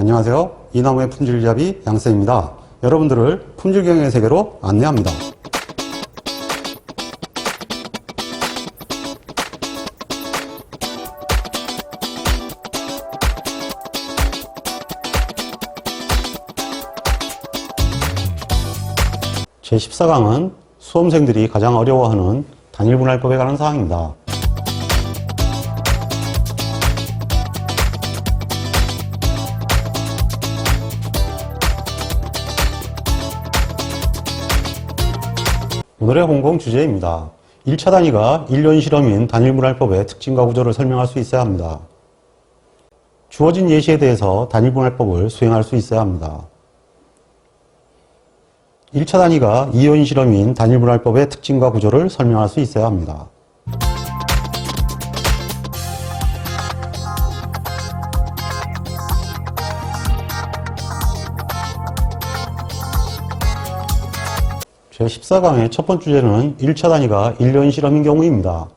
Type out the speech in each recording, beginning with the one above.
안녕하세요. 이나무의 품질잡이 양쌤입니다. 여러분들을 품질경영의 세계로 안내합니다. 제14강은 수험생들이 가장 어려워하는 단일분할법에 관한 사항입니다. 오늘의 공공 주제입니다. 1차 단위가 1년 실험인 단일분할법의 특징과 구조를 설명할 수 있어야 합니다. 주어진 예시에 대해서 단일분할법을 수행할 수 있어야 합니다. 1차 단위가 2년 실험인 단일분할법의 특징과 구조를 설명할 수 있어야 합니다. 제14강의 첫 번째 주제는 1차 단위가 1년 실험인 경우입니다.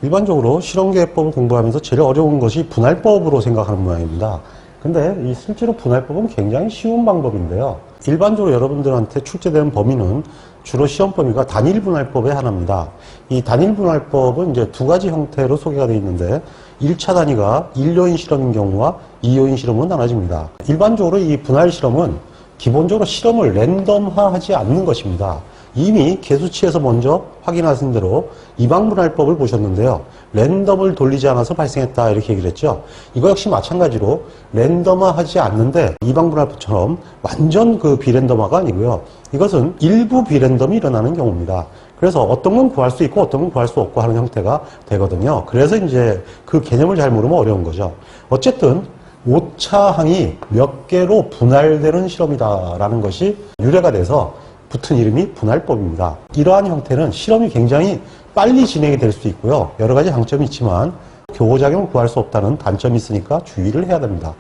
일반적으로 실험계획법을 공부하면서 제일 어려운 것이 분할법으로 생각하는 모양입니다. 근데 이 실제로 분할법은 굉장히 쉬운 방법인데요. 일반적으로 여러분들한테 출제되는 범위는 주로 시험 범위가 단일분할법의 하나입니다. 이 단일분할법은 이제 두 가지 형태로 소개가 되어 있는데 1차 단위가 1요인 실험인 경우와 2요인 실험으로 나눠집니다. 일반적으로 이 분할 실험은 기본적으로 실험을 랜덤화하지 않는 것입니다. 이미 계수치에서 먼저 확인하신 대로 이방분할법을 보셨는데요. 랜덤을 돌리지 않아서 발생했다 이렇게 얘기를 했죠. 이거 역시 마찬가지로 랜덤화하지 않는데 이방분할법처럼 완전 그 비랜덤화가 아니고요. 이것은 일부 비랜덤이 일어나는 경우입니다. 그래서 어떤 건 구할 수 있고 어떤 건 구할 수 없고 하는 형태가 되거든요. 그래서 이제 그 개념을 잘 모르면 어려운 거죠. 어쨌든 오차항이 몇 개로 분할되는 실험이다라는 것이 유래가 돼서 붙은 이름이 분할법입니다. 이러한 형태는 실험이 굉장히 빨리 진행이 될 수 있고요. 여러 가지 장점이 있지만 교호작용을 구할 수 없다는 단점이 있으니까 주의를 해야 됩니다.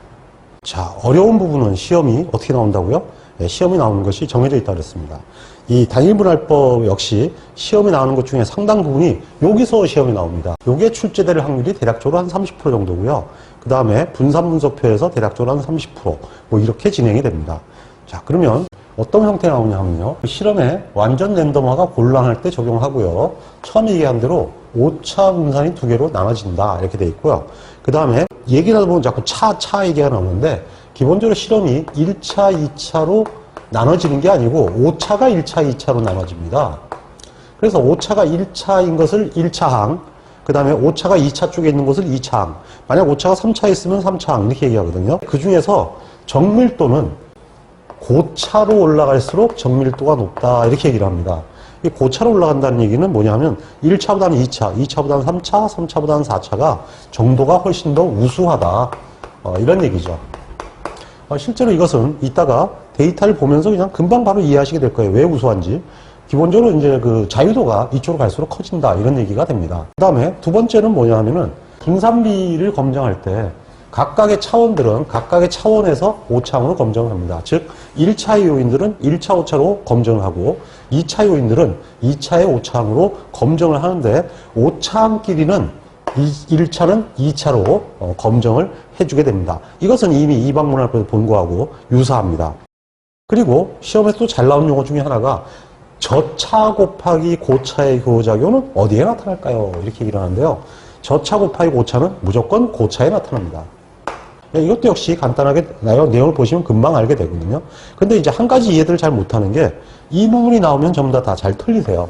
자, 어려운 부분은 시험이 어떻게 나온다고요? 네, 시험이 나오는 것이 정해져 있다고 그랬습니다. 이 단일분할법 역시 시험이 나오는 것 중에 상당 부분이 여기서 시험이 나옵니다. 요게 출제될 확률이 대략적으로 한 30% 정도고요. 그 다음에 분산분석표에서 대략적으로 한 30% 뭐 이렇게 진행이 됩니다. 자, 그러면 어떤 형태가 나오냐 하면요. 실험에 완전 랜덤화가 곤란할 때 적용하고요. 처음 얘기한 대로 오차 분산이 두 개로 나눠진다 이렇게 돼 있고요. 그 다음에 얘기하다 보면 자꾸 차 얘기가 나오는데 기본적으로 실험이 1차, 2차로 나눠지는 게 아니고 오차가 1차, 2차로 나눠집니다. 그래서 오차가 1차인 것을 1차항, 그 다음에 오차가 2차 쪽에 있는 것을 2차항, 만약 오차가 3차에 있으면 3차항 이렇게 얘기하거든요. 그 중에서 정밀도는 고차로 올라갈수록 정밀도가 높다 이렇게 얘기를 합니다. 이 고차로 올라간다는 얘기는 뭐냐면 1차보다는 2차, 2차보다는 3차, 3차보다는 4차가 정도가 훨씬 더 우수하다 이런 얘기죠. 실제로 이것은 이따가 데이터를 보면서 그냥 금방 바로 이해하시게 될 거예요. 왜 우수한지. 기본적으로 이제 그 자유도가 이쪽으로 갈수록 커진다 이런 얘기가 됩니다. 그 다음에 두 번째는 뭐냐 하면은 분산비를 검증할 때 각각의 차원들은 각각의 차원에서 오차항으로 검증을 합니다. 즉 1차의 요인들은 1차 오차로 검증을 하고 2차 요인들은 2차의 오차항으로 검증을 하는데 오차항끼리는 1차는 2차로 검증을 해주게 됩니다. 이것은 이미 이방분할법에서 본 거하고 유사합니다. 그리고 시험에서 또 잘 나온 용어 중에 하나가 저차 곱하기 고차의 교호작용은 어디에 나타날까요? 이렇게 얘기를 하는데요. 저차 곱하기 고차는 무조건 고차에 나타납니다. 이것도 역시 간단하게 내용을 보시면 금방 알게 되거든요. 근데 이제 한 가지 이해를 잘 못하는 게 이 부분이 나오면 전부 다 잘 틀리세요.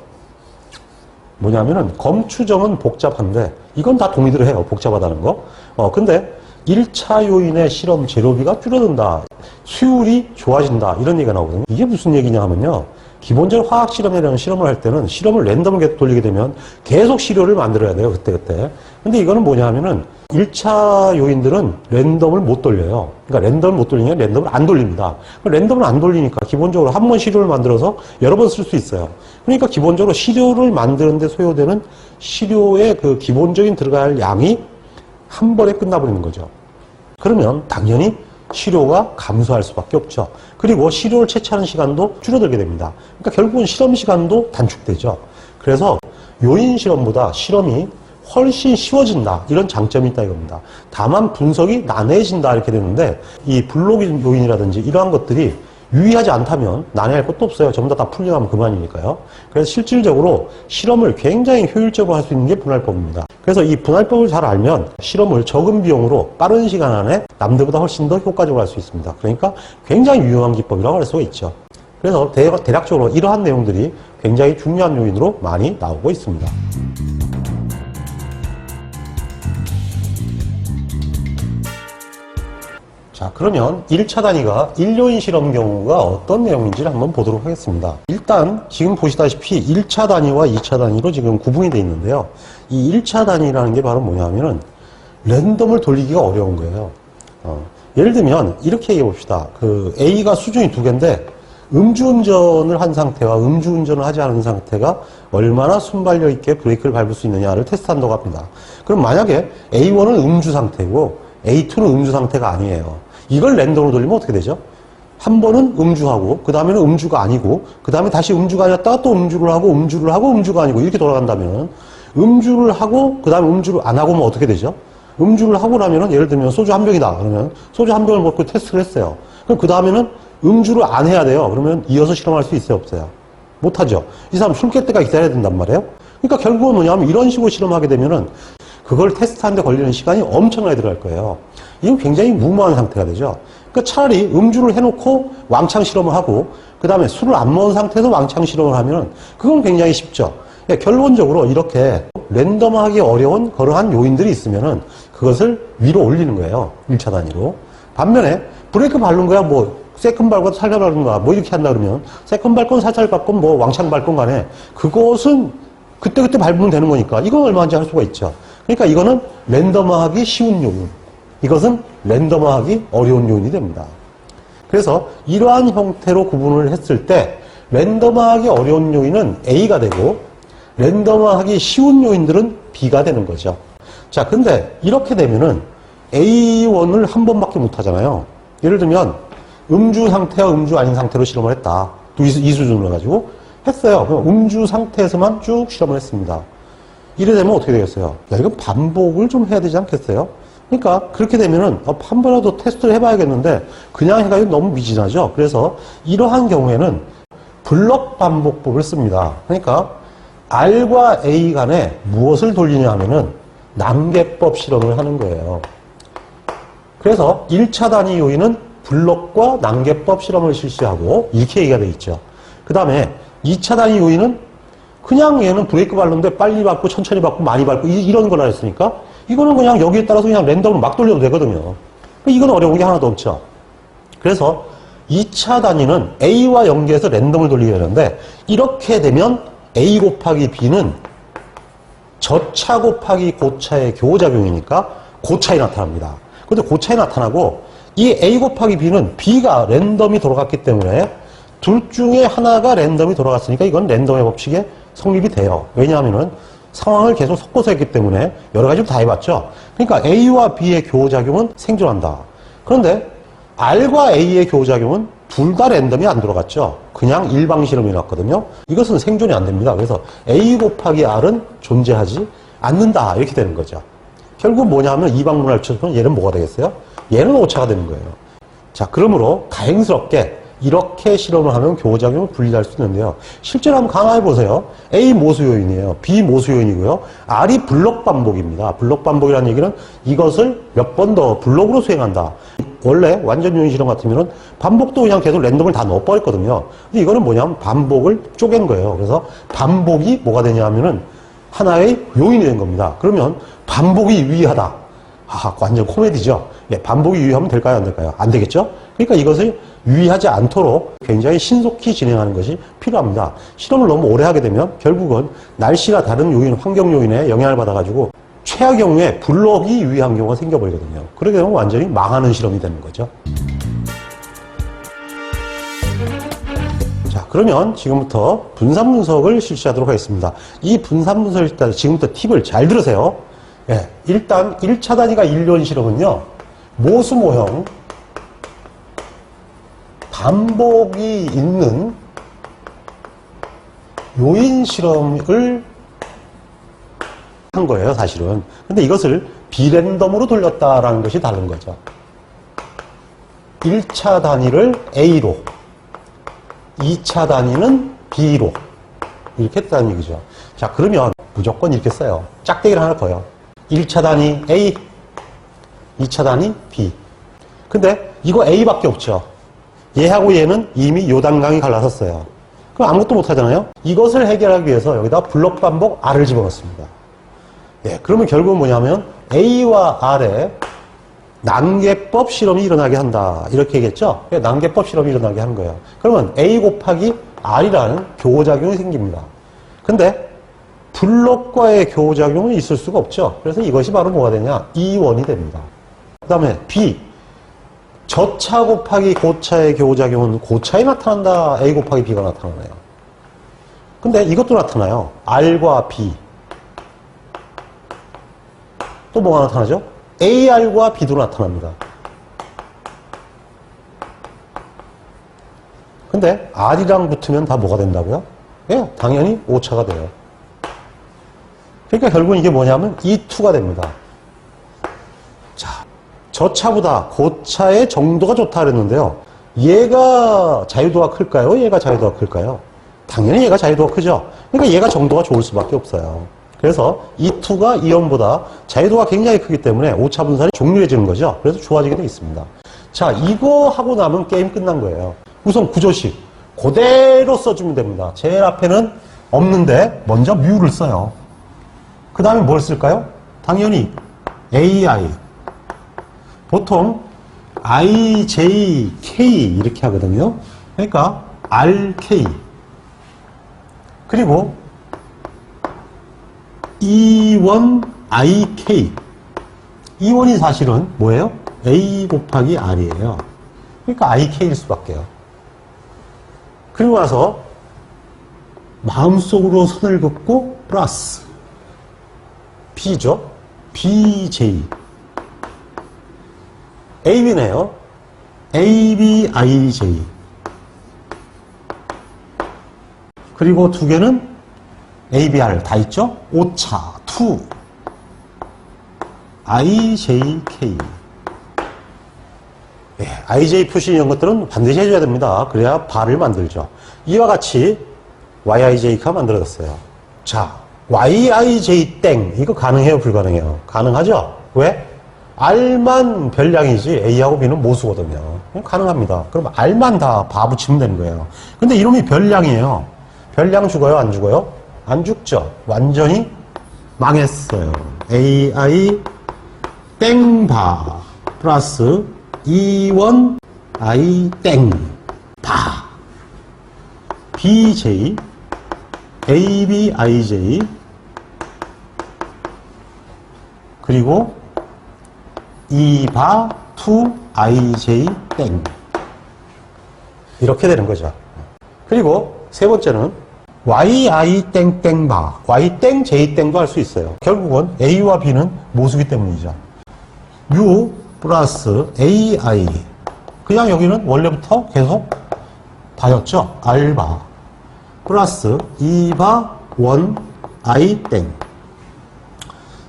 뭐냐면은 검추정은 복잡한데 이건 다 동의들 해요. 복잡하다는 거. 근데 1차 요인의 실험 재료비가 줄어든다. 수율이 좋아진다. 이런 얘기가 나오거든요. 이게 무슨 얘기냐 하면요. 기본적으로 화학 실험이라는 실험을 할 때는 실험을 랜덤을 계속 돌리게 되면 계속 시료를 만들어야 돼요. 그때. 근데 이거는 뭐냐 하면은 1차 요인들은 랜덤을 못 돌려요. 그러니까 랜덤을 못 돌리면 랜덤을 안 돌립니다. 랜덤을 안 돌리니까 기본적으로 한 번 시료를 만들어서 여러 번 쓸 수 있어요. 그러니까 기본적으로 시료를 만드는데 소요되는 시료의 그 기본적인 들어갈 양이 한 번에 끝나버리는 거죠. 그러면 당연히 시료가 감소할 수밖에 없죠. 그리고 시료를 채취하는 시간도 줄어들게 됩니다. 그러니까 결국은 실험 시간도 단축되죠. 그래서 요인 실험보다 실험이 훨씬 쉬워진다, 이런 장점이 있다 이겁니다. 다만 분석이 난해해진다 이렇게 되는데, 이 블록 요인이라든지 이러한 것들이 유의하지 않다면 난해할 것도 없어요. 전부 다 풀려가면 그만이니까요. 그래서 실질적으로 실험을 굉장히 효율적으로 할 수 있는 게 분할법입니다. 그래서 이 분할법을 잘 알면 실험을 적은 비용으로 빠른 시간 안에 남들보다 훨씬 더 효과적으로 할 수 있습니다. 그러니까 굉장히 유용한 기법이라고 할 수가 있죠. 그래서 대략적으로 이러한 내용들이 굉장히 중요한 요인으로 많이 나오고 있습니다. 자, 그러면 1차 단위가 1요인 실험 경우가 어떤 내용인지를 한번 보도록 하겠습니다. 일단 지금 보시다시피 1차 단위와 2차 단위로 지금 구분이 되어 있는데요. 이 1차 단위라는 게 바로 뭐냐면은 랜덤을 돌리기가 어려운 거예요. 예를 들면 이렇게 얘기해 봅시다. 그 A가 수준이 2개인데 음주운전을 한 상태와 음주운전을 하지 않은 상태가 얼마나 순발력 있게 브레이크를 밟을 수 있느냐를 테스트한다고 합니다. 그럼 만약에 A1은 음주 상태고 A2는 음주 상태가 아니에요. 이걸 랜덤으로 돌리면 어떻게 되죠? 한 번은 음주하고, 그 다음에는 음주가 아니고, 그 다음에 다시 음주가 아니었다가 또 음주를 하고, 음주가 아니고, 이렇게 돌아간다면, 음주를 하고, 그 다음에 음주를 안 하고 면 어떻게 되죠? 음주를 하고 나면은, 예를 들면 소주 한 병이다. 그러면 소주 한 병을 먹고 테스트를 했어요. 그럼 그 다음에는 음주를 안 해야 돼요. 그러면 이어서 실험할 수 있어요? 없어요? 못하죠. 이 사람 술 깰 때까지 기다려야 된단 말이에요. 그러니까 결국은 뭐냐면 이런 식으로 실험하게 되면은 그걸 테스트하는데 걸리는 시간이 엄청나게 들어갈 거예요. 이건 굉장히 무모한 상태가 되죠. 그러니까 차라리 음주를 해놓고 왕창 실험을 하고, 그 다음에 술을 안 먹은 상태에서 왕창 실험을 하면 그건 굉장히 쉽죠. 그러니까 결론적으로 이렇게 랜덤하기 어려운 그러한 요인들이 있으면은 그것을 위로 올리는 거예요. 1차 단위로. 반면에 브레이크 밟는 거야, 뭐 세컨 밟고 살살 밟는 거야, 뭐 이렇게 한다 그러면 세컨 밟건 살살 밟건 뭐 왕창 밟건 간에 그것은 그때그때 밟으면 되는 거니까 이건 얼마든지 할 수가 있죠. 그러니까 이거는 랜덤화하기 쉬운 요인, 이것은 랜덤화하기 어려운 요인이 됩니다. 그래서 이러한 형태로 구분을 했을 때 랜덤화하기 어려운 요인은 A가 되고 랜덤화하기 쉬운 요인들은 B가 되는 거죠. 자, 근데 이렇게 되면은 A1을 한 번밖에 못 하잖아요. 예를 들면 음주 상태와 음주 아닌 상태로 실험을 했다. 이 수준으로 가지고 했어요. 그럼 음주 상태에서만 쭉 실험을 했습니다. 이래 되면 어떻게 되겠어요? 야, 이건 반복을 좀 해야 되지 않겠어요? 그러니까 그렇게 되면은 한 번이라도 테스트를 해봐야겠는데 그냥 해가지고 너무 미진하죠. 그래서 이러한 경우에는 블럭 반복법을 씁니다. 그러니까 R과 A 간에 무엇을 돌리냐 하면은 난개법 실험을 하는 거예요. 그래서 1차 단위 요인은 블럭과 난개법 실험을 실시하고 이렇게 얘기가 되어 있죠. 그 다음에 2차 단위 요인은 그냥 얘는 브레이크 밟는데 빨리 밟고 천천히 밟고 많이 밟고 이런 거라 했으니까 이거는 그냥 여기에 따라서 그냥 랜덤으로 막 돌려도 되거든요. 이건 어려운 게 하나도 없죠. 그래서 2차 단위는 A와 연계해서 랜덤을 돌리게 되는데 이렇게 되면 A 곱하기 B는 저차 곱하기 고차의 교호작용이니까 고차이 나타납니다. 근데 고차이 나타나고 이 A 곱하기 B는 B가 랜덤이 돌아갔기 때문에 둘 중에 하나가 랜덤이 돌아갔으니까 이건 랜덤의 법칙에 성립이 돼요. 왜냐하면은 상황을 계속 섞어서 했기 때문에 여러 가지를 다 해봤죠. 그러니까 A와 B의 교호작용은 생존한다. 그런데 R과 A의 교호작용은 둘 다 랜덤이 안 돌아갔죠. 그냥 일방 실험이 났거든요. 이것은 생존이 안 됩니다. 그래서 A 곱하기 R은 존재하지 않는다. 이렇게 되는 거죠. 결국 뭐냐면 이방문화를 쳐주면 얘는 뭐가 되겠어요? 얘는 오차가 되는 거예요. 자, 그러므로 다행스럽게 이렇게 실험을 하면 교호작용을 분리할 수 있는데요. 실제로 한번 강화해 보세요. A 모수 요인이에요. B 모수 요인이고요. R이 블록 반복입니다. 블록 반복이라는 얘기는 이것을 몇 번 더 블록으로 수행한다. 원래 완전 요인 실험 같으면은 반복도 그냥 계속 랜덤을 다 넣어버렸거든요. 근데 이거는 뭐냐면 반복을 쪼갠 거예요. 그래서 반복이 뭐가 되냐 하면은 하나의 요인이 된 겁니다. 그러면 반복이 유의하다. 아, 완전 코미디죠. 예, 반복이 유의하면 될까요? 안 될까요? 안 되겠죠? 그러니까 이것을 유의하지 않도록 굉장히 신속히 진행하는 것이 필요합니다. 실험을 너무 오래 하게 되면 결국은 날씨가 다른 요인, 환경 요인에 영향을 받아가지고 최악 경우에 블록이 유의한 경우가 생겨버리거든요. 그러게 되면 완전히 망하는 실험이 되는 거죠. 자, 그러면 지금부터 분산 분석을 실시하도록 하겠습니다. 이 분산 분석을 따라 지금부터 팁을 잘 들으세요. 예, 일단 1차 단위가 1년 실험은요, 모수 모형, 반복이 있는 요인 실험을 한 거예요, 사실은. 근데 이것을 비랜덤으로 돌렸다라는 것이 다른 거죠. 1차 단위를 A로, 2차 단위는 B로 이렇게 했다는 얘기죠. 자, 그러면 무조건 이렇게 써요. 짝대기를 하나 더요. 1차 단위 A, 2차 단위 B. 근데 이거 A밖에 없죠. 얘하고 얘는 이미 요 단강이 갈라섰어요. 그럼 아무것도 못 하잖아요. 이것을 해결하기 위해서 여기다 블록 반복 R을 집어넣습니다. 예, 그러면 결국은 뭐냐면 A와 R에 난개법 실험이 일어나게 한다. 이렇게 얘기했죠? 난개법 실험이 일어나게 하는 거예요. 그러면 A 곱하기 R이라는 교호작용이 생깁니다. 근데 블록과의 교호작용은 있을 수가 없죠. 그래서 이것이 바로 뭐가 되냐? 이원이 됩니다. 그 다음에 B. 저차 곱하기 고차의 교호작용은 고차에 나타난다. A 곱하기 B가 나타나네요. 근데 이것도 나타나요. R과 B. 또 뭐가 나타나죠? AR과 B도 나타납니다. 근데 R이랑 붙으면 다 뭐가 된다고요? 예, 당연히 오차가 돼요. 그러니까 결국은 이게 뭐냐면 E2가 됩니다. 자, 저차보다 고차의 정도가 좋다 그랬는데요. 얘가 자유도가 클까요? 얘가 자유도가 클까요? 당연히 얘가 자유도가 크죠. 그러니까 얘가 정도가 좋을 수밖에 없어요. 그래서 E2가 E1보다 자유도가 굉장히 크기 때문에 오차 분산이 종료해지는 거죠. 그래서 좋아지게 되어 있습니다. 자, 이거 하고 나면 게임 끝난 거예요. 우선 구조식 그대로 써주면 됩니다. 제일 앞에는 없는데 먼저 뮤를 써요. 그 다음에 뭘 쓸까요? 당연히 AI. 보통 IJK 이렇게 하거든요. 그러니까 RK. 그리고 E1, IK. E1이 사실은 뭐예요? A 곱하기 R이에요. 그러니까 IK일 수밖에요. 그리고 나서 마음속으로 선을 긋고 플러스 B죠. BJ. AB네요. AB, IJ. 그리고 두 개는 ABR 다 있죠? 오차, 2, IJK. 예, IJ 표시 이런 것들은 반드시 해줘야 됩니다. 그래야 발을 만들죠. 이와 같이 YIJ가 만들어졌어요. 자, YIJ 땡. 이거 가능해요? 불가능해요? 가능하죠? 왜? R만 별량이지 A하고 B는 모수거든요. 가능합니다. 그럼 R만 다 바 붙이면 되는 거예요. 근데 이놈이 별량이에요. 별량 죽어요? 안 죽어요? 안 죽죠. 완전히 망했어요. AI 땡바 플러스 E1 I 땡바 BJ AB IJ 그리고 이바 2 IJ 땡 이렇게 되는 거죠. 그리고 세 번째는 YI 땡땡바 Y 땡 J 땡도 할 수 있어요. 결국은 A와 B는 모수기 때문이죠. U 플러스 AI 그냥 여기는 원래부터 계속 다였죠. R바 플러스 2바 1 I 땡.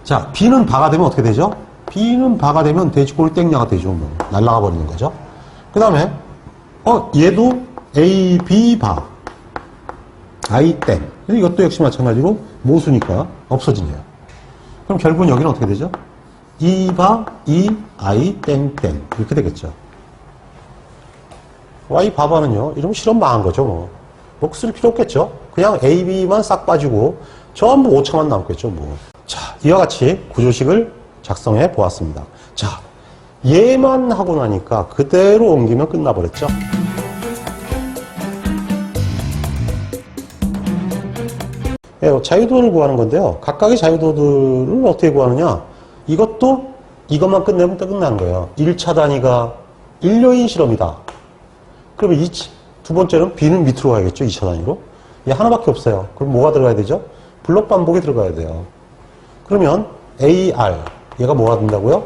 자, B는 바가 되면 어떻게 되죠? B는 바가 되면 돼지꼬리 땡냐가 되죠. 뭐. 날아가 버리는 거죠. 그 다음에 얘도 A, B 바 I 땡. 이것도 역시 마찬가지로 모수니까 없어지네요. 그럼 결국은 여기는 어떻게 되죠? 2바 2 I 땡땡 이렇게 되겠죠. Y 바바는요. 이러면 실험 망한 거죠. 뭐 쓸 필요 없겠죠. 그냥 A, B만 싹 빠지고 전부 오차만 남겠죠. 뭐. 자, 이와 같이 구조식을 작성해 보았습니다. 자, 얘만 하고 나니까 그대로 옮기면 끝나버렸죠. 예, 자유도를 구하는 건데요. 각각의 자유도들을 어떻게 구하느냐. 이것도 이것만 끝내면 또 끝나는 거예요. 1차 단위가 1요인 실험이다. 그러면 두 번째는 B는 밑으로 가야겠죠. 2차 단위로. 얘 하나밖에 없어요. 그럼 뭐가 들어가야 되죠? 블록 반복이 들어가야 돼요. 그러면 AR 얘가 뭐가 된다고요?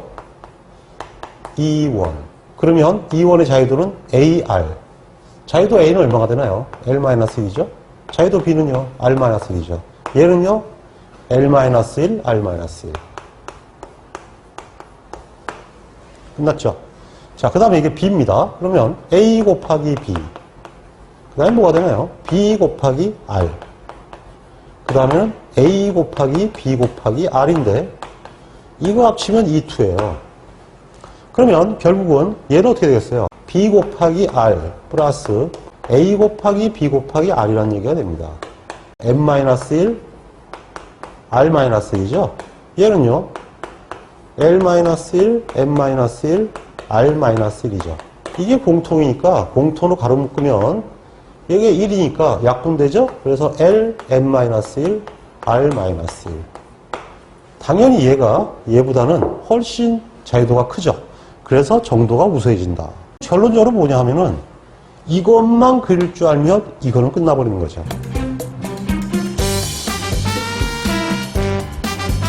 E1. 그러면 E1의 자유도는 AR 자유도 A는 얼마가 되나요? L-1이죠. 자유도 B는요, R-1이죠. 얘는요, L-1, R-1. 끝났죠? 자, 그 다음에 이게 B입니다. 그러면 A 곱하기 B. 그 다음에 뭐가 되나요? B 곱하기 R. 그 다음에는 A 곱하기 B 곱하기 R인데, 이거 합치면 E2예요. 그러면 결국은 얘는 어떻게 되겠어요? B 곱하기 R 플러스 A 곱하기 B 곱하기 R이라는 얘기가 됩니다. M-1, R-1이죠? 얘는요, L-1, M-1, R-1이죠. 이게 공통이니까 공통으로 가로 묶으면 이게 1이니까 약분되죠? 그래서 L, M-1, R-1. 당연히 얘가 얘보다는 훨씬 자유도가 크죠. 그래서 정도가 우수해진다. 결론적으로 뭐냐 하면은 이것만 그릴 줄 알면 이거는 끝나버리는 거죠.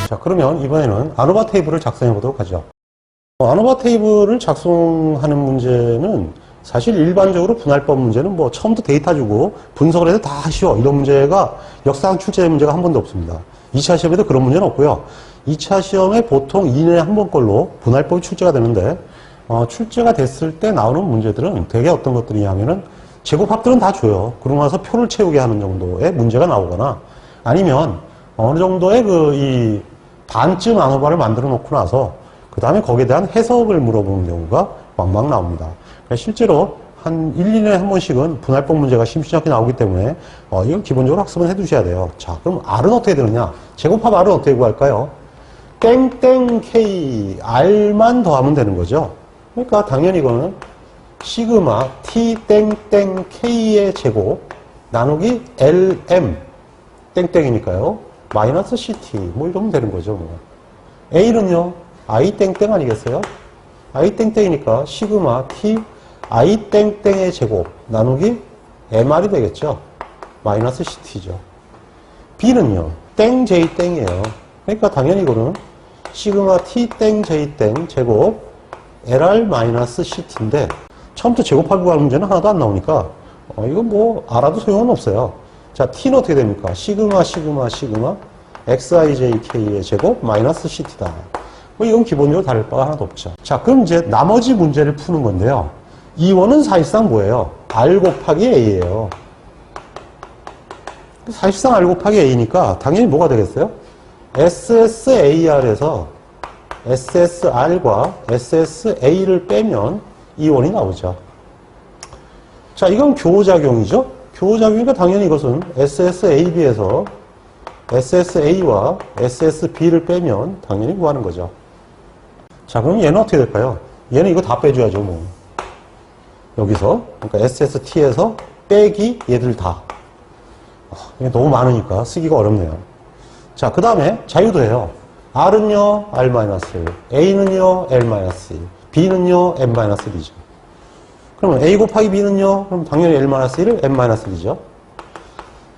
자, 그러면 이번에는 아노바 테이블을 작성해 보도록 하죠. 아노바 테이블을 작성하는 문제는 사실 일반적으로 분할법 문제는 뭐 처음부터 데이터 주고 분석을 해서 다 쉬워. 이런 문제가 역사상 출제된 문제가 한 번도 없습니다. 2차 시험에도 그런 문제는 없고요. 2차 시험에 보통 2년에 한 번꼴로 분할법이 출제가 되는데 출제가 됐을 때 나오는 문제들은 되게 어떤 것들이냐면은 제곱합들은 다 줘요. 그러고 나서 표를 채우게 하는 정도의 문제가 나오거나 아니면 어느 정도의 이 반쯤 아노바를 만들어 놓고 나서 그 다음에 거기에 대한 해석을 물어보는 경우가 왕왕 나옵니다. 그러니까 실제로 한 1, 2년에 한 번씩은 분할법 문제가 심심찮게 나오기 때문에 이건 기본적으로 학습은 해 두셔야 돼요. 자, 그럼 R은 어떻게 되느냐? 제곱합 R은 어떻게 구할까요? 땡땡 K, R만 더하면 되는 거죠. 그러니까 당연히 이거는 시그마 T 땡땡 K의 제곱 나누기 LM 땡땡이니까요. 마이너스 CT 뭐 이러면 되는 거죠. 뭐. A는요. I 땡땡 아니겠어요? I 땡땡이니까 시그마 T I 땡땡의 제곱 나누기 MR이 되겠죠. 마이너스 CT죠. B는요. 땡 J 땡이에요. 그러니까 당연히 이거는 시그마 T 땡 J 땡 제곱 LR 마이너스 CT인데 처음부터 제곱하기 구하는 문제는 하나도 안 나오니까 이거 뭐 알아도 소용은 없어요. 자, T는 어떻게 됩니까? 시그마 XIJK의 제곱 마이너스 CT다. 뭐 이건 기본적으로 다를 바가 하나도 없죠. 자, 그럼 이제 나머지 문제를 푸는 건데요. 이 원은 사실상 뭐예요? R 곱하기 A예요. 사실상 R 곱하기 A니까 당연히 뭐가 되겠어요? SSAR에서 SSR과 SSA를 빼면 이 원이 나오죠. 자, 이건 교호작용이죠. 교호작용이니까 당연히 이것은 SSAB에서 SSA와 SSB를 빼면 당연히 구하는 거죠. 자, 그럼 얘는 어떻게 될까요? 얘는 이거 다 빼줘야죠, 뭐. 여기서. 그러니까 SST에서 빼기 얘들 다. 이게 너무 많으니까 쓰기가 어렵네요. 자, 그 다음에 자유도예요. R은요, R-1, A는요, L-1, B는요, M-1이죠. 그러면 A 곱하기 B는요, 그럼 당연히 L-1, M-1이죠.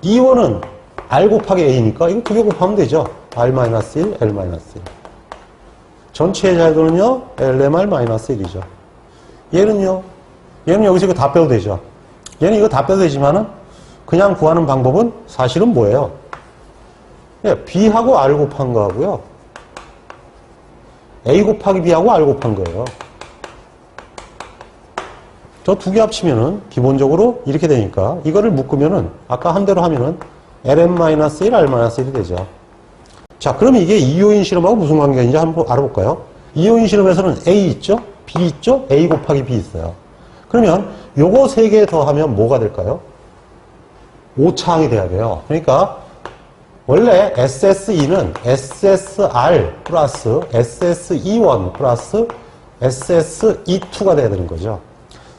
이 원은 R 곱하기 A니까 이거 두 개 곱하면 되죠. R-1, L-1. 전체의 자유도는요, LMR-1이죠. 얘는 여기서 이거 다 빼도 되죠. 얘는 이거 다 빼도 되지만은 그냥 구하는 방법은 사실은 뭐예요? B하고 R 곱한 거하고요. A 곱하기 B하고 R 곱한 거예요. 저 두 개 합치면은 기본적으로 이렇게 되니까 이거를 묶으면은 아까 한 대로 하면은 LM-1, R-1이 되죠. 자, 그럼 이게 이요인 실험하고 무슨 관계인지 한번 알아볼까요? 이요인 실험에서는 A 있죠? B 있죠? A 곱하기 B 있어요. 그러면 요거 세 개 더하면 뭐가 될까요? 5차항이 돼야 돼요. 그러니까 원래 SSE는 SSR 플러스 SSE1 플러스 SSE2가 돼야 되는 거죠.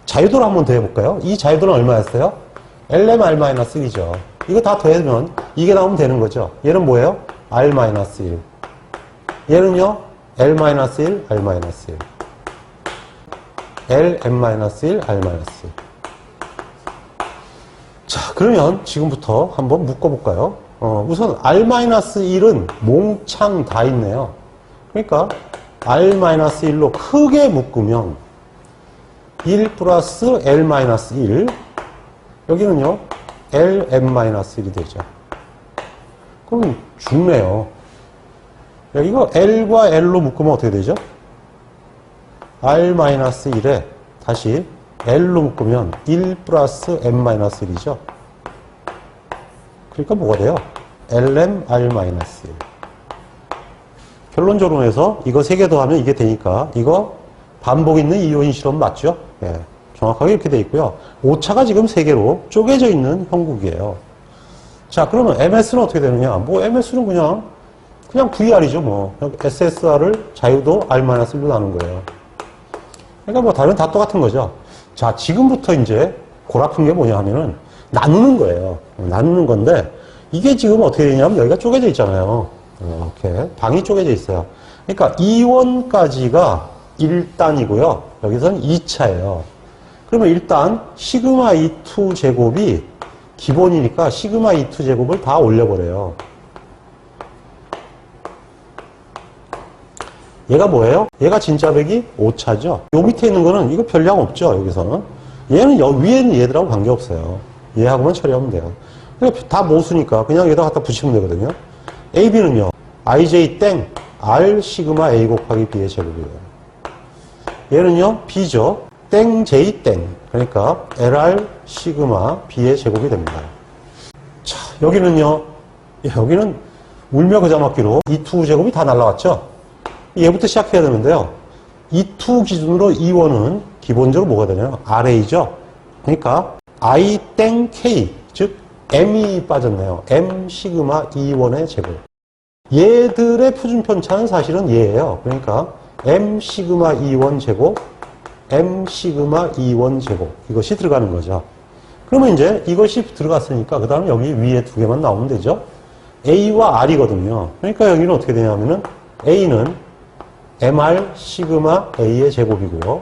자유도를 한번 더 해볼까요? 이 자유도는 얼마였어요? LMR-1이죠. 이거 다 더해주면 이게 나오면 되는 거죠. 얘는 뭐예요? R-1. 얘는요? L-1, R-1. LM-1, R-1. 자, 그러면 지금부터 한번 묶어볼까요? 우선 R-1은 몽창 다 있네요. 그러니까 R-1로 크게 묶으면 1 플러스 L-1 여기는요, lm-1이 되죠. 그럼 죽네요. 이거 L과 L로 묶으면 어떻게 되죠? R-1에 다시 L로 묶으면 1 플러스 M-1이죠. 그러니까 뭐가 돼요? LMR-1. 결론적으로 해서 이거 3개 더하면 이게 되니까 이거 반복 있는 이온 실험 맞죠? 예, 정확하게 이렇게 돼 있고요. 오차가 지금 3개로 쪼개져 있는 형국이에요. 자, 그러면 MS는 어떻게 되느냐? 뭐 MS는 그냥 VR이죠, 뭐. SSR을 자유도 R-1로 나눈 거예요. 그러니까 뭐 다른 다 똑같은 거죠. 자, 지금부터 이제 골아픈 게 뭐냐 하면은 나누는 거예요. 나누는 건데 이게 지금 어떻게 되냐면 여기가 쪼개져 있잖아요. 이렇게 방이 쪼개져 있어요. 그러니까 2원까지가 1단이고요. 여기서는 2차예요. 그러면 일단 시그마 E2 제곱이 기본이니까 시그마 E2 제곱을 다 올려버려요. 얘가 뭐예요? 얘가 진짜배기 5차죠. 요 밑에 있는 거는 이거 별량 없죠, 여기서는. 얘는 위에는 얘들하고 관계없어요. 얘하고만 처리하면 돼요. 그러니까 다 모수니까 그냥 여기다 갖다 붙이면 되거든요. AB는요, IJ 땡 R 시그마 A 곱하기 B의 제곱이에요. 얘는요, B죠. 땡 J 땡. 그러니까 LR 시그마 B의 제곱이 됩니다. 자, 여기는요, 여기는 울며 그자 맞기로 E2 제곱이 다 날라왔죠? 얘부터 시작해야 되는데요. E2 기준으로 E1은 기본적으로 뭐가 되냐면 RA죠. 그러니까 I 땡 K, 즉 M이 빠졌네요. M 시그마 E1의 제곱. 얘들의 표준 편차는 사실은 얘예요. 그러니까 M 시그마 E1 제곱, M 시그마 E1 제곱. 이것이 들어가는 거죠. 그러면 이제 이것이 들어갔으니까 그 다음에 여기 위에 2개만 나오면 되죠. A와 R이거든요. 그러니까 여기는 어떻게 되냐면은 A는 MR 시그마 A의 제곱이고요.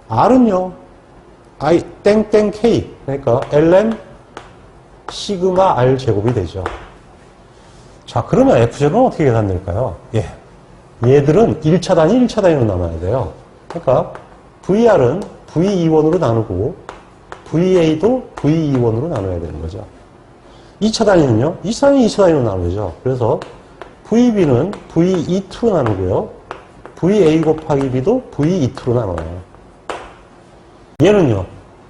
R은요, I 땡땡 K. 그러니까 LM 시그마 R 제곱이 되죠. 자, 그러면 F제로는 어떻게 계산될까요? 예. 얘들은 1차 단위, 1차 단위로 나눠야 돼요. 그러니까 VR은 V2원으로 나누고 VA도 V2원으로 나눠야 되는 거죠. 2차 단위는요? 2차 단위, 2차 단위로 나누죠. 그래서 VB는 V2로 나누고요. VA 곱하기 B도 V2로 나눠요. 얘는요?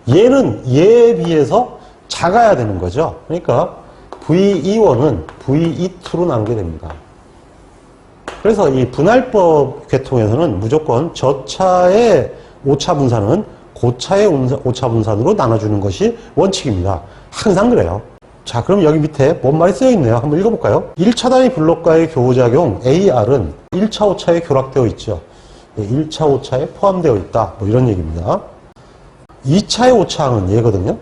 얘는 얘에 비해서 작아야 되는 거죠. 그러니까 V2원은 V2로 나누게 됩니다. 그래서 이 분할법 계통에서는 무조건 저차의 오차 분산은 고차의 오차 분산으로 나눠주는 것이 원칙입니다. 항상 그래요. 자, 그럼 여기 밑에 뭔 말이 쓰여 있네요. 한번 읽어볼까요? 1차 단위 블록과의 교호작용 AR은 1차 오차에 결합되어 있죠. 1차 오차에 포함되어 있다. 뭐 이런 얘기입니다. 2차의 오차항은 얘거든요.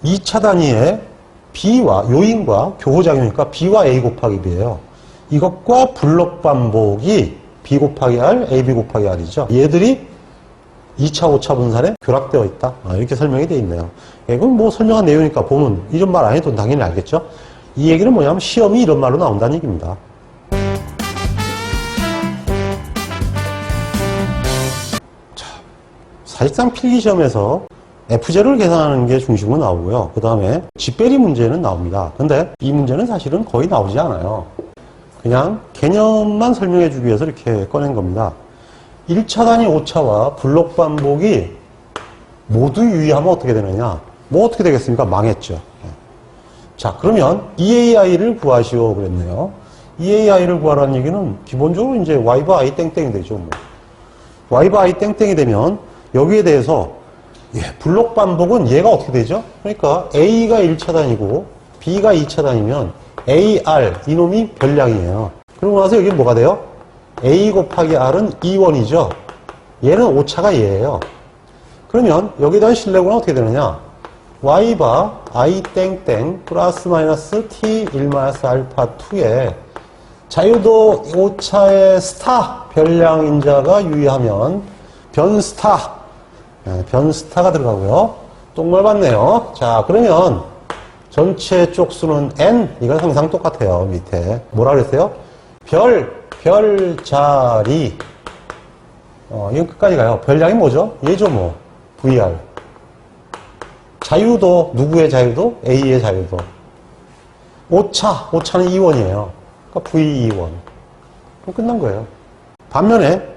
2차 단위의 B와 요인과 교호작용이니까 B와 A 곱하기 B예요. 이것과 블록 반복이 B 곱하기 R, AB 곱하기 R이죠. 얘들이 2차 오차 분산에 결합되어 있다. 이렇게 설명이 되어 있네요. 이건 뭐 설명한 내용이니까 보면 이런 말 안 해도 당연히 알겠죠. 이 얘기는 뭐냐면 시험이 이런 말로 나온다는 얘기입니다. 자, 사실상 필기시험에서 F0를 계산하는 게 중심으로 나오고요. 그 다음에 집배리 문제는 나옵니다. 근데 이 문제는 사실은 거의 나오지 않아요. 그냥 개념만 설명해 주기 위해서 이렇게 꺼낸 겁니다. 1차 단위 오차와 블록 반복이 모두 유의하면 어떻게 되느냐? 뭐 어떻게 되겠습니까? 망했죠. 자, 그러면 EAI를 구하시오 그랬네요. EAI를 구하라는 얘기는 기본적으로 이제 Y 바 I 땡땡이 되죠. 뭐. Y 바 I 땡땡이 되면 여기에 대해서 블록 반복은 얘가 어떻게 되죠? 그러니까 A가 1차 단위고 B가 2차 단위면 AR 이놈이 별량이에요. 그러고 나서 여기 뭐가 돼요? A 곱하기 R은 2원이죠. 얘는 오차가 얘예요. 그러면 여기다 실내구는 어떻게 되느냐? Y바 I 땡땡 플러스 마이너스 T 1 마이너스 알파 2에 자유도 오차의 스타 별량인자가 유의하면 변스타 변스타가 들어가고요. 똥말 받네요. 자, 그러면 전체 쪽수는 N 이건 항상 똑같아요. 밑에 뭐라 그랬어요? 별자리 이건 끝까지 가요. 별량이 뭐죠? 얘죠 뭐 VR 자유도, 누구의 자유도? A의 자유도. 오차는 이원이에요. 그러니까 V2원. 그럼 끝난 거예요. 반면에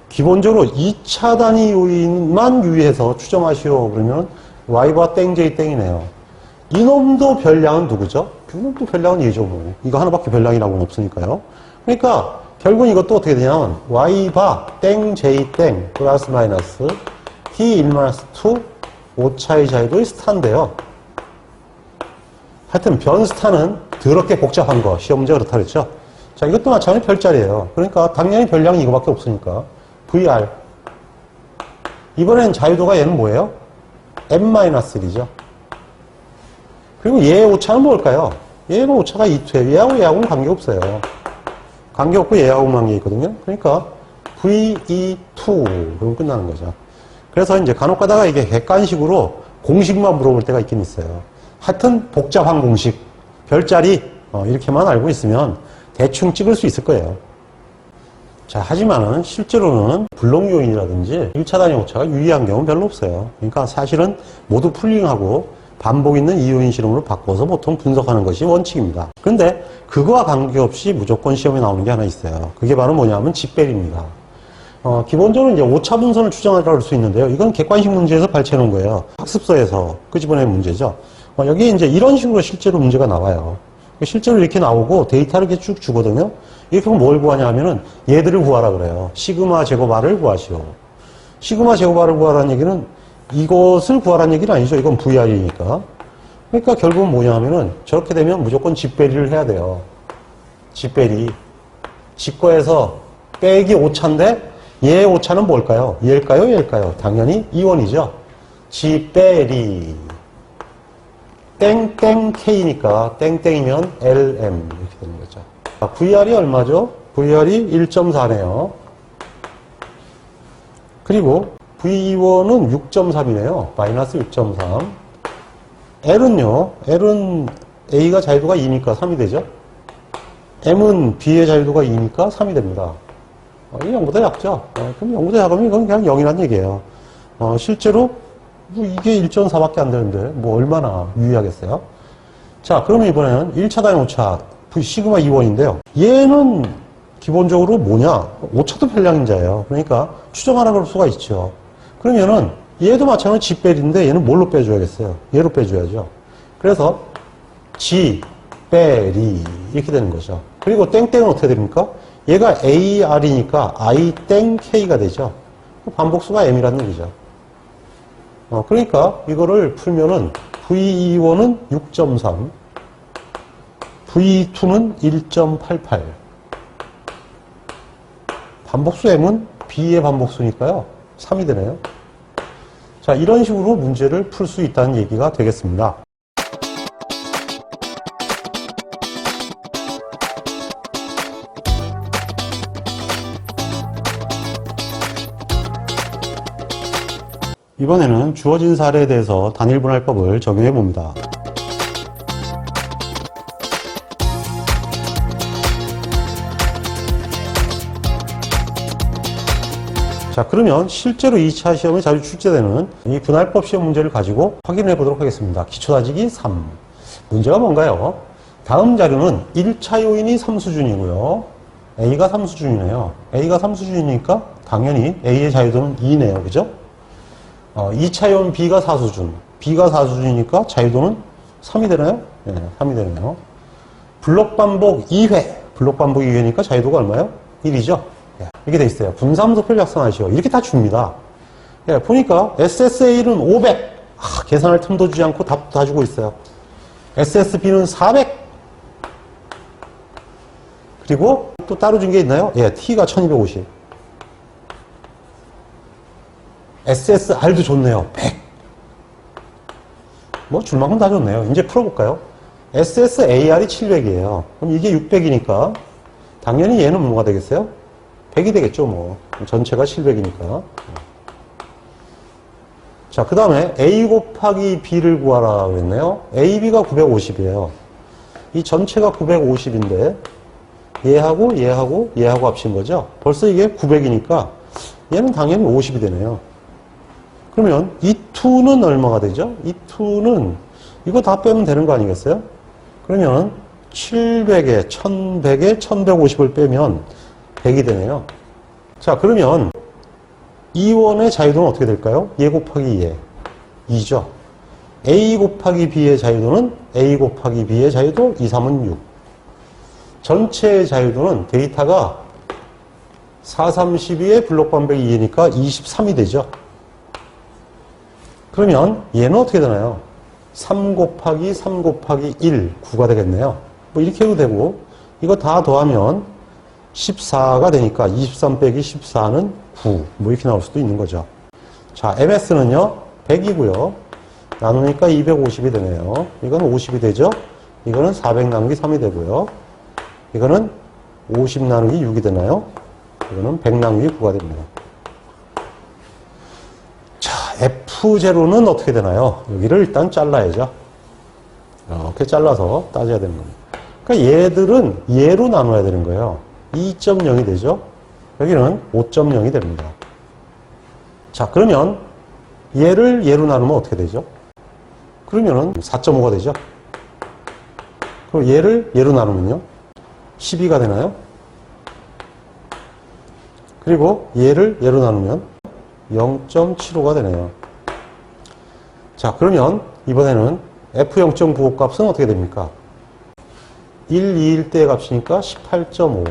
기본적으로 2차 단위 요인만 유의해서 추정하시오. 그러면 Y바 땡J 땡이네요. 이놈도 별량은 누구죠? 이놈도 별량은 얘죠. 뭐. 이거 하나밖에 별량이라고는 없으니까요. 그러니까 결국은 이것도 어떻게 되냐면 Y바 땡J 땡 플러스 마이너스 T1-2 오차의 자유도의 스타인데요. 하여튼 변스타는 더럽게 복잡한 거. 시험 문제 그렇다 그랬죠? 자, 이것도 마찬가지 별자리예요. 그러니까 당연히 별량이 이거밖에 없으니까. VR. 이번엔 자유도가 얘는 뭐예요? M-1이죠. 그리고 얘의 오차는 뭘까요? 얘는 오차가 2투예요. 얘하고는 관계없어요. 관계없고 얘하고만 관계있거든요. 그러니까 VE2. 그러면 끝나는 거죠. 그래서 이제 간혹 가다가 이게 객관식으로 공식만 물어볼 때가 있긴 있어요. 하여튼 복잡한 공식, 별자리 이렇게만 알고 있으면 대충 찍을 수 있을 거예요. 자, 하지만은 실제로는 불록 요인이라든지 1차 단위 오차가 유의한 경우는 별로 없어요. 그러니까 사실은 모두 풀링하고 반복 있는 이요인 실험으로 바꿔서 보통 분석하는 것이 원칙입니다. 그런데 그거와 관계없이 무조건 시험에 나오는 게 하나 있어요. 그게 바로 뭐냐면 집배리입니다. 기본적으로 이제 오차 분선을 추정하라고 할 수 있는데요. 이건 객관식 문제에서 발췌해 놓은 거예요. 학습서에서 끄집어낸 문제죠. 여기 이제 이런 식으로 실제로 문제가 나와요. 실제로 이렇게 나오고 데이터를 이렇게 쭉 주거든요. 이렇게 하면 뭘 구하냐 하면은 얘들을 구하라 그래요. 시그마 제곱 R을 구하시오. 시그마 제곱 R을 구하라는 얘기는 이것을 구하라는 얘기는 아니죠. 이건 VR이니까. 그러니까 결국은 뭐냐 하면은 저렇게 되면 무조건 집배리를 해야 돼요. 집배리. 집거에서 빼기 오차인데 얘의 오차는 뭘까요? 얘일까요? 얘일까요? 당연히 이원이죠. 집배리. 땡땡K니까 땡땡이면 LM 이렇게 되는 거죠. VR이 얼마죠? VR이 1.4네요. 그리고 V1은 6.3이네요. 마이너스 6.3. L은요. L은 A가 자유도가 2니까 3이 되죠. M은 B의 자유도가 2니까 3이 됩니다. 이게 0보다 작죠. 그럼 0보다 작으면 이건 그냥 0이란 얘기예요. 실제로 이게 1.4밖에 안 되는데 뭐 얼마나 유의하겠어요? 자, 그러면 이번에는 1차 단위 오차 시그마 2원인데요. 얘는 기본적으로 뭐냐? 오차도 별량인자예요. 그러니까 추정하라 그럴 수가 있죠. 그러면은 얘도 마찬가지로 집배리인데 얘는 뭘로 빼줘야겠어요? 얘로 빼줘야죠. 그래서 집배리 이렇게 되는 거죠. 그리고 땡땡은 어떻게 됩니까? 얘가 AR이니까 I 땡 K가 되죠. 반복수가 M이라는 얘기죠. 그러니까 이거를 풀면은 V1은 6.3, V2는 1.88. 반복수 M은 B의 반복수니까요. 3이 되네요. 자, 이런 식으로 문제를 풀 수 있다는 얘기가 되겠습니다. 이번에는 주어진 사례에 대해서 단일분할법을 적용해 봅니다. 자, 그러면 실제로 2차 시험에 자주 출제되는 이 분할법 시험 문제를 가지고 확인해 보도록 하겠습니다. 기초다지기 3. 문제가 뭔가요? 다음 자료는 1차 요인이 3수준이고요. A가 3수준이네요. A가 3수준이니까 당연히 A의 자유도는 2네요. 그죠? 2차 요인 B가 4수준. B가 4수준이니까 자유도는 3이 되나요? 네, 3이 되네요. 블록 반복 2회. 블록 반복 2회니까 자유도가 얼마요? 1이죠? 이렇게 돼 있어요. 분사함수표 작성하시오. 이렇게 다 줍니다. 보니까 SSA는 500. 계산할 틈도 주지 않고 답도 다 주고 있어요. SSB는 400. 그리고 또 따로 준 게 있나요? T가 1250. SSR도 좋네요. 100. 뭐 줄만큼 다 좋네요. 이제 풀어볼까요? SSAR이 700이에요. 그럼 이게 600이니까 당연히 얘는 뭐가 되겠어요? 100이 되겠죠. 뭐 전체가 700이니까. 자, 그 다음에 A 곱하기 B를 구하라 그랬네요. AB가 950이에요. 이 전체가 950인데 얘하고 얘하고 얘하고 합친 거죠. 벌써 이게 900이니까 얘는 당연히 50이 되네요. 그러면 이 2는 얼마가 되죠? 이 2는 이거 다 빼면 되는 거 아니겠어요? 그러면 700에 1100에 1150을 빼면 100이 되네요. 자, 그러면 E1의 자유도는 어떻게 될까요? 얘 곱하기 얘 2죠. A 곱하기 B의 자유도는 A 곱하기 B의 자유도 2, 3은 6. 전체의 자유도는 데이터가 4, 3, 12에 블록 반백 2니까 23이 되죠. 그러면 얘는 어떻게 되나요? 3 곱하기 3 곱하기 1, 9가 되겠네요. 뭐 이렇게 해도 되고, 이거 다 더하면 14가 되니까 23 빼기 14는 9. 뭐 이렇게 나올 수도 있는 거죠. 자, MS는요, 100이고요. 나누니까 250이 되네요. 이건 50이 되죠. 이거는 400 나누기 3이 되고요. 이거는 50 나누기 6이 되나요? 이거는 100 나누기 9가 됩니다. 자, F0는 어떻게 되나요? 여기를 일단 잘라야죠. 이렇게 잘라서 따져야 되는 겁니다. 그러니까 얘들은 얘로 나눠야 되는 거예요. 2.0이 되죠. 여기는 5.0이 됩니다. 자, 그러면 얘를 얘로 나누면 어떻게 되죠? 그러면은 4.5가 되죠. 그럼 얘를 얘로 나누면요? 12가 되나요? 그리고 얘를 얘로 나누면 0.75가 되네요. 자, 그러면 이번에는 F0.95 값은 어떻게 됩니까? 1, 2일 때의 값이니까 18.5.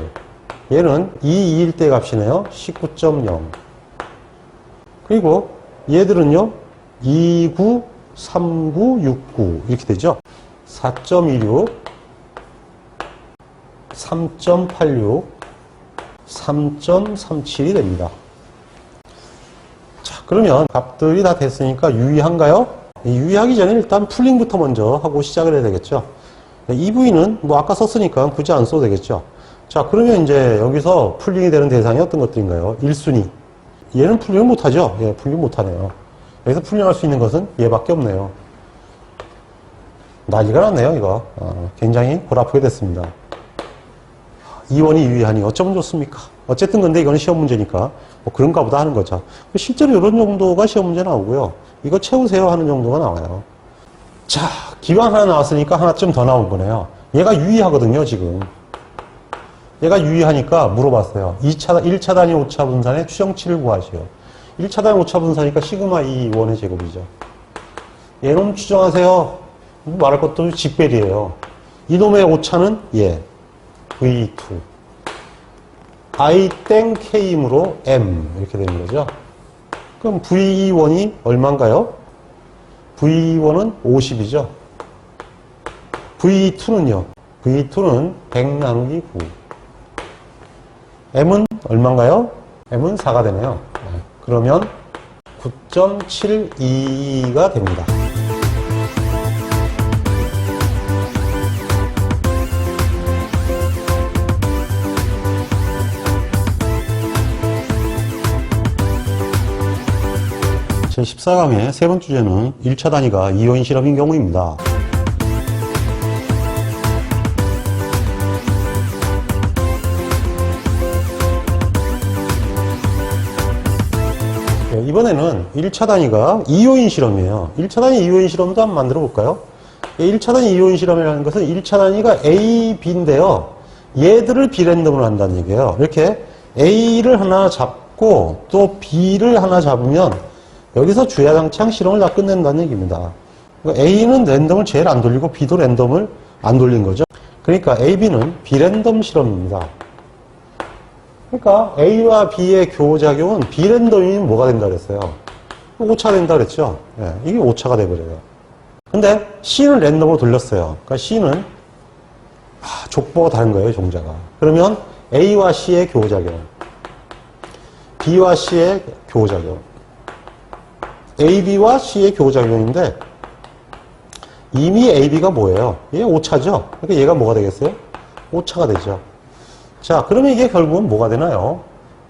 얘는 2, 2일 때의 값이네요. 19.0. 그리고 얘들은요, 29, 39, 69 이렇게 되죠. 4.26, 3.86, 3.37이 됩니다. 자, 그러면 값들이 다 됐으니까 유의한가요? 유의하기 전에 일단 풀링부터 먼저 하고 시작을 해야 되겠죠. 이 부위는 뭐 아까 썼으니까 굳이 안 써도 되겠죠. 자, 그러면 이제 여기서 풀링이 되는 대상이 어떤 것들인가요? 1순위. 얘는 풀링을 못하죠. 예, 풀링 못하네요. 여기서 풀링할 수 있는 것은 얘밖에 없네요. 난리가 났네요, 이거. 굉장히 골 아프게 됐습니다. 2원이 유의하니 어쩌면 좋습니까? 어쨌든 근데 이거는 시험 문제니까 뭐 그런가 보다 하는 거죠. 실제로 이런 정도가 시험 문제 나오고요. 이거 채우세요 하는 정도가 나와요. 자, 기왕 하나 나왔으니까 하나쯤 더 나온 거네요. 얘가 유의하거든요, 지금. 얘가 유의하니까 물어봤어요. 1차 단위 오차 분산의 추정치를 구하시오. 1차 단위 오차 분산이니까 시그마 2 원의 제곱이죠. 얘놈 추정하세요. 말할 것도 직벨이에요. 이놈의 오차는 얘. V2. I 땡 K이므로 M. 이렇게 되는 거죠. 그럼 V1이 얼마인가요? V1은 50이죠. V2는요? V2는 100 나누기 9. M은 얼마인가요? M은 4가 되네요. 그러면 9.72가 됩니다. 제14강의 세 번째 주제는 1차 단위가 이온 실험인 경우입니다. 네, 이번에는 1차 단위가 이오인 실험이에요. 1차 단위 이오인 실험도 한번 만들어 볼까요? 1차 단위 이오인 실험이라는 것은 1차 단위가 A, B인데요. 얘들을 비랜덤으로 한다는 얘기예요. 이렇게 A를 하나 잡고 또 B를 하나 잡으면 여기서 주야장창 실험을 다 끝낸다는 얘기입니다. 그러니까 A는 랜덤을 제일 안 돌리고 B도 랜덤을 안 돌린 거죠. 그러니까 A, B는 비랜덤 실험입니다. 그러니까 A와 B의 교작용은 비랜덤이면 뭐가 된다 그랬어요? 오차 된다 그랬죠. 예, 이게 오차가 돼버려요. 근데 C는 랜덤으로 돌렸어요. 그러니까 C는 족보가 다른 거예요, 종자가. 그러면 A와 C의 교작용, B와 C의 교작용, AB와 C의 교작용인데 이미 AB가 뭐예요? 얘 오차죠? 그러니까 얘가 뭐가 되겠어요? 오차가 되죠. 자, 그러면 이게 결국은 뭐가 되나요?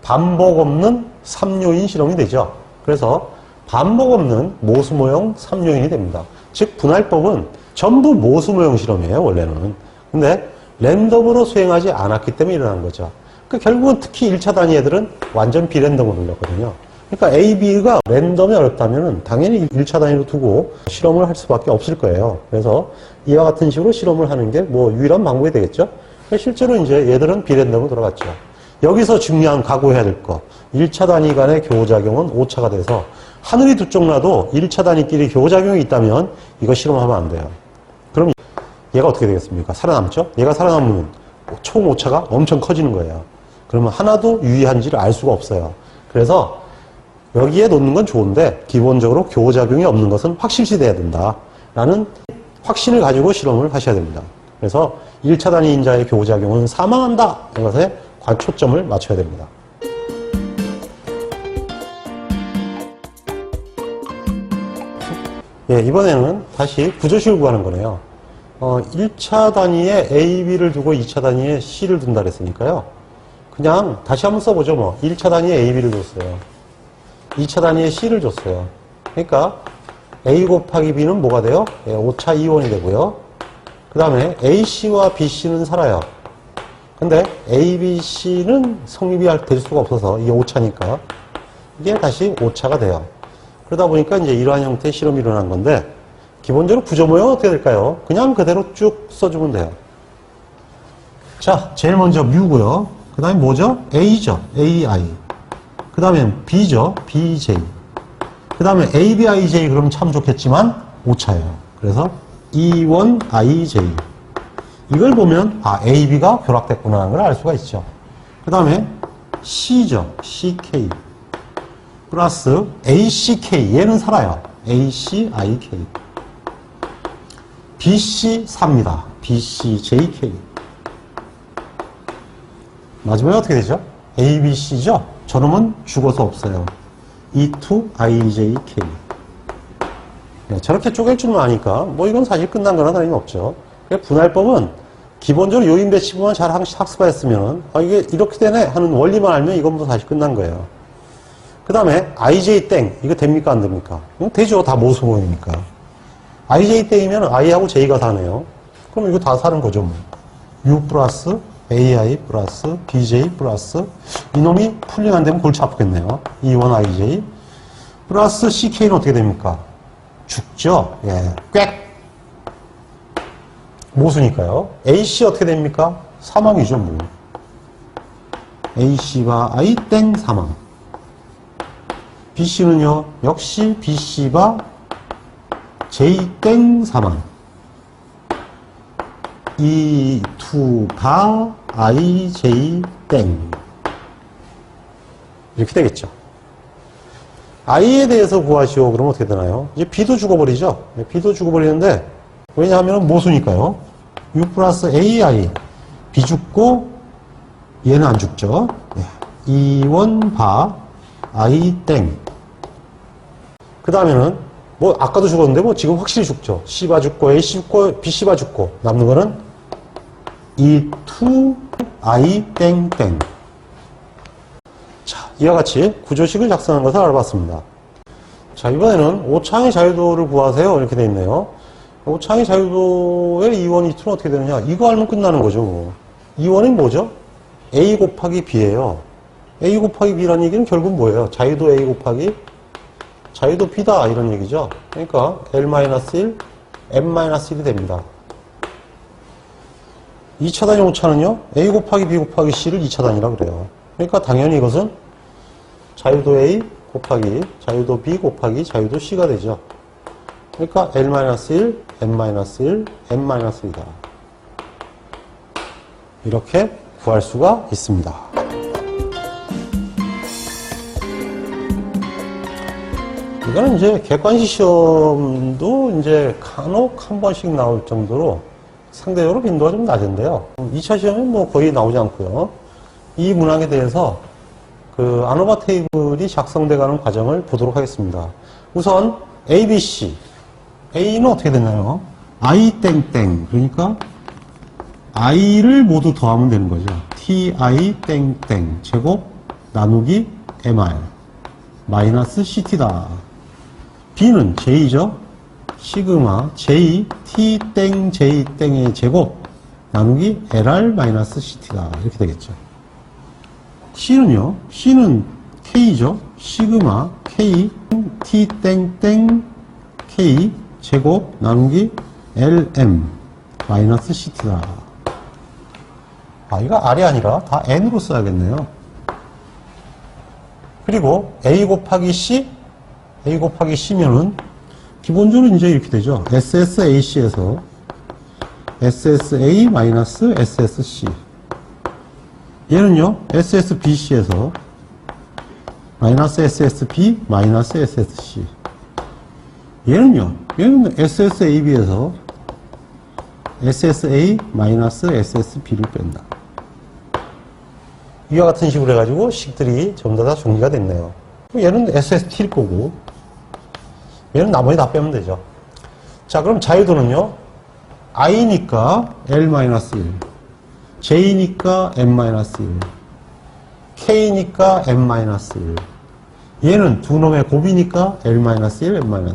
반복 없는 3요인 실험이 되죠. 그래서 반복 없는 모수모형 3요인이 됩니다. 즉 분할법은 전부 모수모형 실험이에요, 원래는. 근데 랜덤으로 수행하지 않았기 때문에 일어난 거죠. 그러니까 결국은 특히 1차 단위 애들은 완전 비랜덤으로 돌렸거든요. 그러니까 A, B가 랜덤이 어렵다면 당연히 1차 단위로 두고 실험을 할 수밖에 없을 거예요. 그래서 이와 같은 식으로 실험을 하는 게 뭐 유일한 방법이 되겠죠. 실제로 이제 얘들은 비랜덤으로 들어갔죠. 여기서 중요한 각오해야 될 거. 1차 단위 간의 교호작용은 오차가 돼서 하늘이 두 쪽 나도 1차 단위끼리 교호작용이 있다면 이거 실험하면 안 돼요. 그럼 얘가 어떻게 되겠습니까? 살아남죠? 얘가 살아남으면 총 오차가 엄청 커지는 거예요. 그러면 하나도 유의한지를 알 수가 없어요. 그래서 여기에 놓는 건 좋은데 기본적으로 교호작용이 없는 것은 확실시 돼야 된다 라는 확신을 가지고 실험을 하셔야 됩니다. 그래서 1차 단위 인자의 교호작용은 사망한다 이것에 초점을 맞춰야 됩니다. 예, 이번에는 다시 구조식을 구하는 거네요. 1차 단위에 A, B를 두고 2차 단위에 C를 둔다 그랬으니까요. 그냥 다시 한번 써보죠. 뭐 1차 단위에 A, B를 줬어요. 2차 단위에 C를 줬어요. 그러니까 A 곱하기 B는 뭐가 돼요? 예, 오차 이원이 되고요. 그 다음에 AC와 BC는 살아요. 근데 A, B, C는 성립이 될 수가 없어서 이게 오차니까 이게 다시 오차가 돼요. 그러다 보니까 이제 이러한 형태의 실험이 일어난 건데 기본적으로 구조 모형은 어떻게 될까요? 그냥 그대로 쭉 써주면 돼요. 자, 제일 먼저 뮤고요. 그 다음에 뭐죠? A죠. AI. 그 다음에 B죠. BJ. 그 다음에 ABIJ 그러면 참 좋겠지만 오차예요. 그래서 E1IJ. 이걸 보면 AB가 결합됐구나 하는 걸 알 수가 있죠. 그 다음에 C죠. CK. 플러스 ACK. 얘는 살아요. ACIK. BC 삽니다. BCJK. 마지막에 어떻게 되죠? ABC죠? 저놈은 죽어서 없어요. E2IJK. 네, 저렇게 쪼갤 줄만 아니까 뭐 이건 사실 끝난 거나 다름이 없죠. 분할법은 기본적으로 요인 배치부만 잘 학습했으면 이게 이렇게 되네 하는 원리만 알면 이건 뭐 사실 끝난 거예요. 그 다음에 IJ 땡 이거 됩니까 안 됩니까? 되죠. 다 모수모이니까. IJ 땡이면 I하고 J가 사네요. 그럼 이거 다 사는 거죠. 뭐. U 플러스 AI 플러스 BJ 플러스 이놈이 풀링 안 되면 골치 아프겠네요. E1 IJ 플러스 CK는 어떻게 됩니까? 죽죠. 예, 꽥 모수니까요. AC 어떻게 됩니까? 사망이죠. 뭐. AC가 I 땡 사망. BC는요 역시 BC가 J 땡 사망. E2가 IJ 땡. 이렇게 되겠죠. I에 대해서 구하시오. 그러면 어떻게 되나요? 이제 B도 죽어버리죠. B도 죽어버리는데, 왜냐하면 모수니까요. U 플러스 AI. B 죽고, 얘는 안 죽죠. E1 바, I 땡. 그 다음에는, 뭐, 아까도 죽었는데, 뭐, 지금 확실히 죽죠. C바 죽고, AC 죽고, BC바 죽고, 남는 거는 E2, I 땡땡. 자, 이와 같이 구조식을 작성한 것을 알아봤습니다. 자, 이번에는 오차항의 자유도를 구하세요. 이렇게 되어 있네요. 오차항의 자유도의 E1, E2는 어떻게 되느냐. 이거 알면 끝나는 거죠. E1이 뭐죠? A 곱하기 B예요. A 곱하기 B라는 얘기는 결국 뭐예요? 자유도 A 곱하기 자유도 B다. 이런 얘기죠. 그러니까 L-1, M-1이 됩니다. 2차 단위 오차는요, A 곱하기 B 곱하기 C를 2차 단위라 그래요. 그러니까 당연히 이것은 자유도 A 곱하기 자유도 B 곱하기 자유도 C가 되죠. 그러니까 L-1, M-1, M-1이다. 이렇게 구할 수가 있습니다. 이거는 이제 객관식 시험도 이제 간혹 한 번씩 나올 정도로 상대적으로 빈도가 좀 낮은데요. 2차 시험은 뭐 거의 나오지 않고요. 이 문항에 대해서 그 아노바 테이블이 작성돼가는 과정을 보도록 하겠습니다. 우선 A, B, C. A는 어떻게 되나요? I 땡땡. 그러니까 I를 모두 더하면 되는 거죠. TI 땡땡 제곱 나누기 MR 마이너스 CT다. B는 J죠. 시그마 J T 땡 J 땡의 제곱 나누기 LR 마이너스 CT다. 이렇게 되겠죠. C는요. C는 K죠. 시그마 K T 땡땡 K 제곱 나누기 LM 마이너스 CT다. 아, 이거 R이 아니라 다 N으로 써야겠네요. 그리고 A 곱하기 C면은 기본적으로 이제 이렇게 되죠. SSAC에서 SSA 마이너스 SSC. 얘는요, SSBC에서 마이너스 SSB 마이너스 SSC. 얘는 SSAB에서 SSA 마이너스 SSB를 뺀다. 이와 같은 식으로 해가지고 식들이 전부 다 정리가 됐네요. 얘는 SST일 거고, 얘는 나머지 다 빼면 되죠. 자, 그럼 자유도는요, I니까 L-1, J니까 M-1, K니까 M-1. 얘는 두 놈의 곱이니까 L-1, M-1.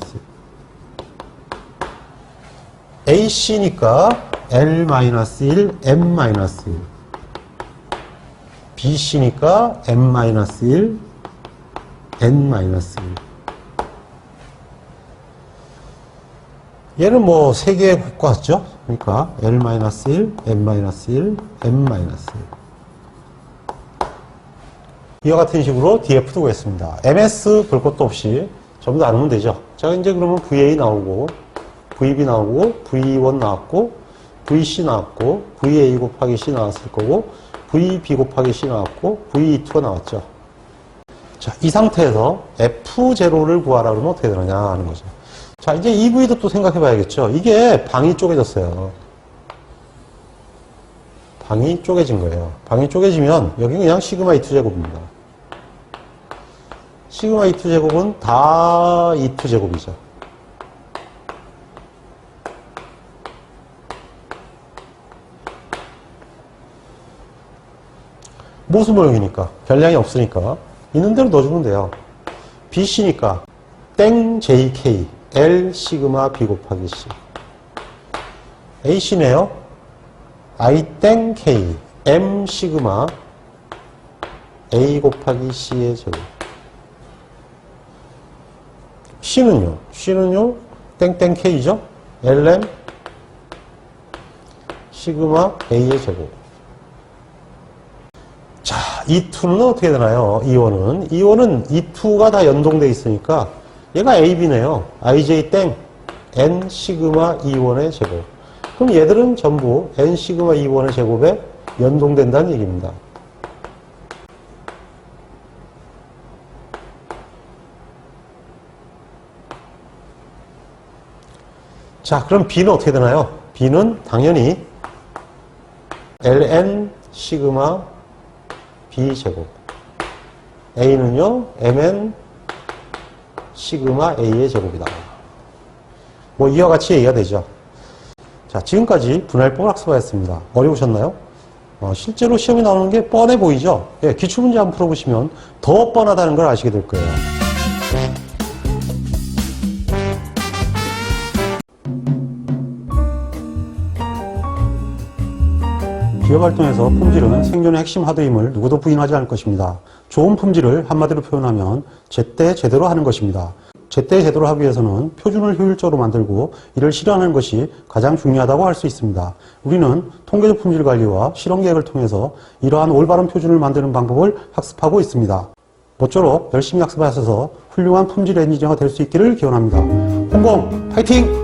AC니까 L-1, M-1. BC니까 M-1, N-1. 얘는 뭐 세 개의 곱과 같죠? 그러니까 L-1, M-1, M-1. 이와 같은 식으로 DF도 구했습니다. MS 볼 것도 없이 전부 다 나누면 되죠. 자, 이제 그러면 VA 나오고, VB 나오고, V1 나왔고, VC 나왔고, VA 곱하기 C 나왔을 거고, VB 곱하기 C 나왔고, V2가 나왔죠. 자, 이 상태에서 F0를 구하라 그러면 어떻게 되느냐 하는 거죠. 자, 이제 EV도 또 생각해 봐야겠죠. 이게 방이 쪼개졌어요. 방이 쪼개진 거예요. 방이 쪼개지면 여기 그냥 시그마 E2 제곱입니다. 시그마 E2 제곱은 다 E2 제곱이죠. 모수 모형이니까 별량이 없으니까 있는 대로 넣어주면 돼요. BC니까 땡 JK L 시그마 B 곱하기 C. AC네요. I 땡 K M 시그마 A 곱하기 C의 제곱. C는요 땡땡 K죠. LM 시그마 A의 제곱. 자, E2는 어떻게 되나요? E1은 E2가 다 연동되어 있으니까 얘가 AB네요. IJ 땡 N 시그마 E1의 제곱. 그럼 얘들은 전부 N 시그마 E1의 제곱에 연동된다는 얘기입니다. 자, 그럼 B는 어떻게 되나요? B는 당연히 LN 시그마 B 제곱. A는요, MN 시그마 A의 제곱이다. 뭐 이와 같이 얘기가 되죠. 자, 지금까지 분할법을 학습하였습니다. 어려우셨나요? 실제로 시험에 나오는 게 뻔해 보이죠? 예, 기출문제 한번 풀어보시면 더 뻔하다는 걸 아시게 될 거예요. 기업활동에서 품질은 생존의 핵심 하드임을 누구도 부인하지 않을 것입니다. 좋은 품질을 한마디로 표현하면 제때 제대로 하는 것입니다. 제때 제대로 하기 위해서는 표준을 효율적으로 만들고 이를 실현하는 것이 가장 중요하다고 할 수 있습니다. 우리는 통계적 품질 관리와 실험 계획을 통해서 이러한 올바른 표준을 만드는 방법을 학습하고 있습니다. 모쪼록 열심히 학습하셔서 훌륭한 품질 엔지니어가 될 수 있기를 기원합니다. 홍공 파이팅!